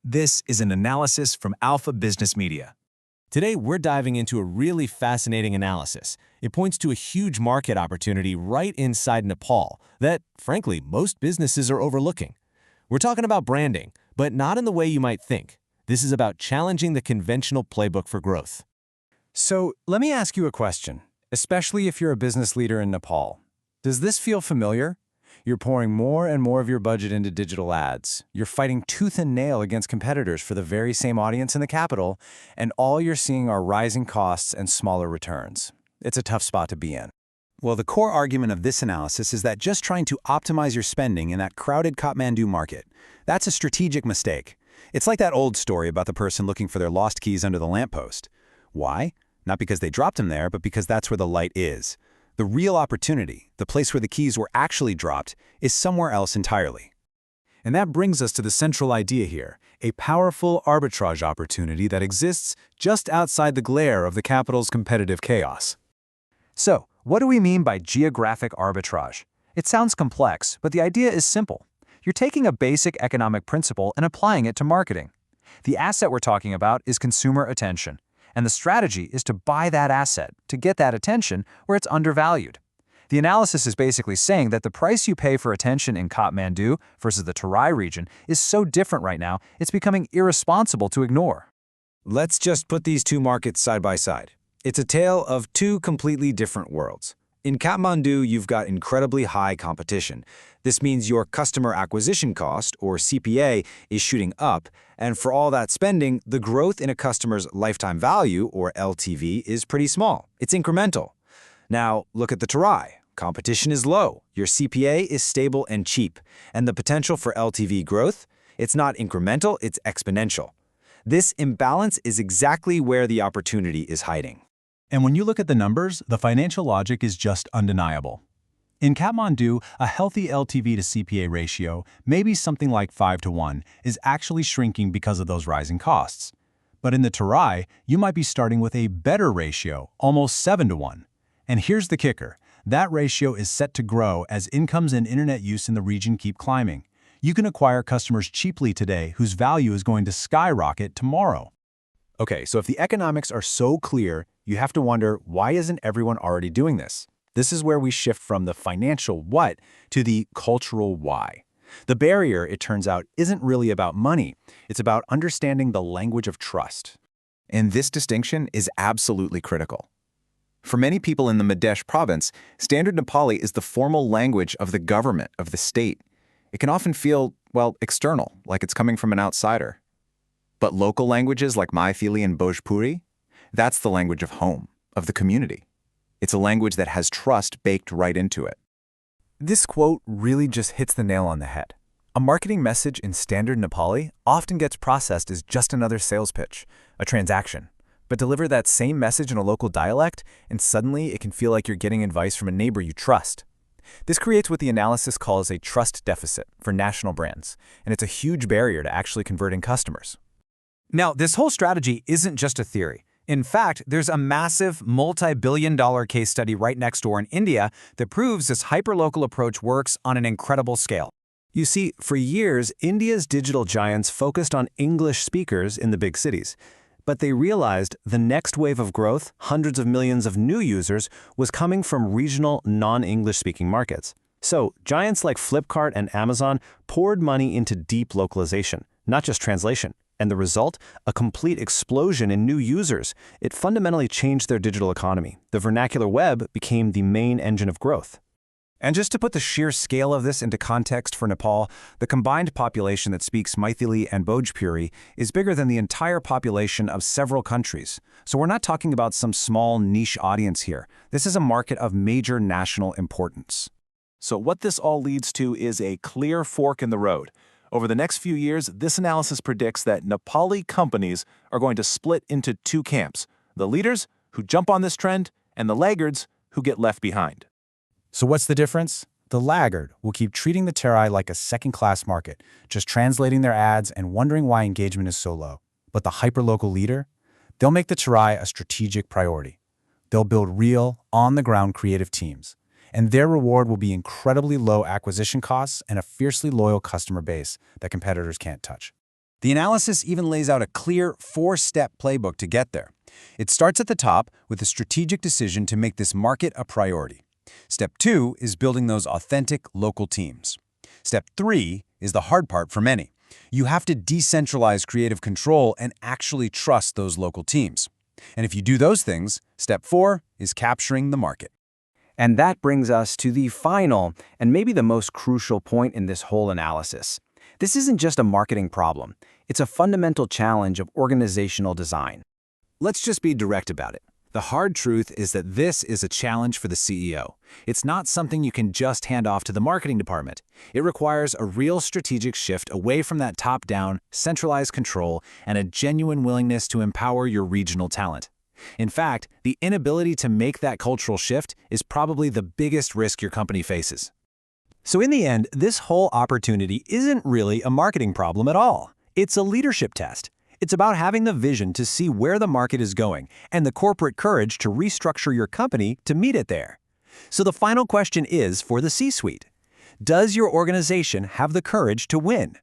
This is an analysis from Alpha Business Media. Today, we're diving into a really fascinating analysis. It points to a huge market opportunity right inside Nepal that, frankly, most businesses are overlooking. We're talking about branding, but not in the way you might think. This is about challenging the conventional playbook for growth. So let me ask you a question, especially if you're a business leader in Nepal. Does this feel familiar? You're pouring more and more of your budget into digital ads. You're fighting tooth and nail against competitors for the very same audience in the capital, and all you're seeing are rising costs and smaller returns. It's a tough spot to be in. Well, the core argument of this analysis is that just trying to optimize your spending in that crowded Kathmandu market, that's a strategic mistake. It's like that old story about the person looking for their lost keys under the lamppost. Why? Not because they dropped them there, but because that's where the light is. The real opportunity, the place where the keys were actually dropped, is somewhere else entirely. And that brings us to the central idea here, a powerful arbitrage opportunity that exists just outside the glare of the capital's competitive chaos. So, what do we mean by geographic arbitrage? It sounds complex, but the idea is simple. You're taking a basic economic principle and applying it to marketing. The asset we're talking about is consumer attention. And the strategy is to buy that asset, to get that attention where it's undervalued. The analysis is basically saying that the price you pay for attention in Kathmandu versus the Terai region is so different right now, it's becoming irresponsible to ignore. Let's just put these two markets side by side. It's a tale of two completely different worlds. In Kathmandu, you've got incredibly high competition. This means your customer acquisition cost, or CPA, is shooting up, and for all that spending, the growth in a customer's lifetime value, or LTV, is pretty small. It's incremental. Now, look at the Terai. Competition is low, your CPA is stable and cheap, and the potential for LTV growth? It's not incremental, it's exponential. This imbalance is exactly where the opportunity is hiding. And when you look at the numbers, the financial logic is just undeniable. In Kathmandu, a healthy LTV to CPA ratio, maybe something like 5-to-1, is actually shrinking because of those rising costs. But in the Terai, you might be starting with a better ratio, almost 7-to-1. And here's the kicker. That ratio is set to grow as incomes and internet use in the region keep climbing. You can acquire customers cheaply today whose value is going to skyrocket tomorrow. Okay, so if the economics are so clear, you have to wonder, why isn't everyone already doing this? This is where we shift from the financial what to the cultural why. The barrier, it turns out, isn't really about money. It's about understanding the language of trust. And this distinction is absolutely critical. For many people in the Madhya province, Standard Nepali is the formal language of the government, of the state. It can often feel, well, external, like it's coming from an outsider. But local languages like Maithili and Bhojpuri, that's the language of home, of the community. It's a language that has trust baked right into it. This quote really just hits the nail on the head. A marketing message in Standard Nepali often gets processed as just another sales pitch, a transaction. But deliver that same message in a local dialect, and suddenly it can feel like you're getting advice from a neighbor you trust. This creates what the analysis calls a trust deficit for national brands, and it's a huge barrier to actually converting customers. Now, this whole strategy isn't just a theory. In fact, there's a massive multi-billion-dollar case study right next door in India that proves this hyperlocal approach works on an incredible scale. You see, for years, India's digital giants focused on English speakers in the big cities. But they realized the next wave of growth, hundreds of millions of new users, was coming from regional non-English speaking markets. So, giants like Flipkart and Amazon poured money into deep localization, not just translation. And the result? A complete explosion in new users. It fundamentally changed their digital economy. The vernacular web became the main engine of growth. And just to put the sheer scale of this into context for Nepal, the combined population that speaks Maithili and Bhojpuri is bigger than the entire population of several countries. So we're not talking about some small niche audience here. This is a market of major national importance. So what this all leads to is a clear fork in the road. Over the next few years, this analysis predicts that Nepali companies are going to split into two camps: the leaders, who jump on this trend, and the laggards, who get left behind. So what's the difference? The laggard will keep treating the Terai like a second-class market, just translating their ads and wondering why engagement is so low. But the hyperlocal leader? They'll make the Terai a strategic priority. They'll build real, on-the-ground creative teams. And their reward will be incredibly low acquisition costs and a fiercely loyal customer base that competitors can't touch. The analysis even lays out a clear 4-step playbook to get there. It starts at the top with a strategic decision to make this market a priority. Step 2 is building those authentic local teams. Step 3 is the hard part for many. You have to decentralize creative control and actually trust those local teams. And if you do those things, step 4 is capturing the market. And that brings us to the final and maybe the most crucial point in this whole analysis. This isn't just a marketing problem. It's a fundamental challenge of organizational design. Let's just be direct about it. The hard truth is that this is a challenge for the CEO. It's not something you can just hand off to the marketing department. It requires a real strategic shift away from that top-down, centralized control and a genuine willingness to empower your regional talent. In fact, the inability to make that cultural shift is probably the biggest risk your company faces. So in the end, this whole opportunity isn't really a marketing problem at all. It's a leadership test. It's about having the vision to see where the market is going and the corporate courage to restructure your company to meet it there. So the final question is for the C-suite. Does your organization have the courage to win?